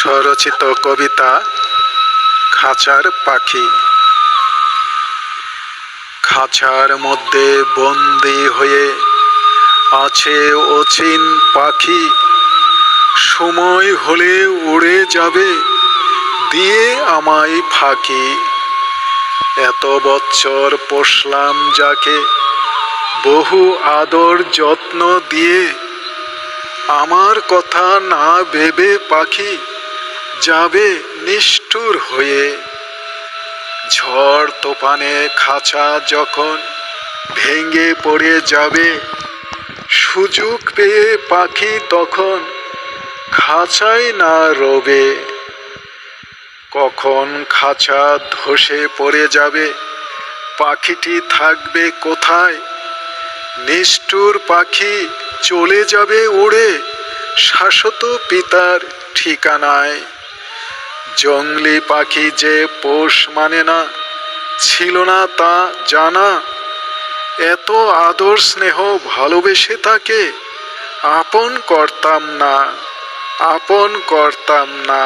স্বরচিত কবিতা খাঁচার পাখি। খাঁচার মধ্যে বন্দি হয়ে আছে অচিন পাখি, সময় হলে উড়ে যাবে দিয়ে আমায় ফাঁকি। এত বছর পোষলাম যাকে বহু আদর যত্ন দিয়ে, আমার কথা না ভেবে পাখি যাবে নিষ্ঠুর হয়ে। ঝড় তোফানে খাঁচা যখন ভেঙে পড়ে যাবে, সুযোগ পেয়ে পাখি তখন খাঁচায় না রবে। কখন খাঁচা ধসে পড়ে যাবে, পাখিটি থাকবে কোথায়? নিষ্ঠুর পাখি চলে যাবে উড়ে শাশ্বত পিতার ঠিকানায়। জংলি পাখি যে পোষ মানে না, ছিল না তা জানা। এত আদর স্নেহ ভালোবেসে তাকে আপন করতাম না, আপন করতাম না।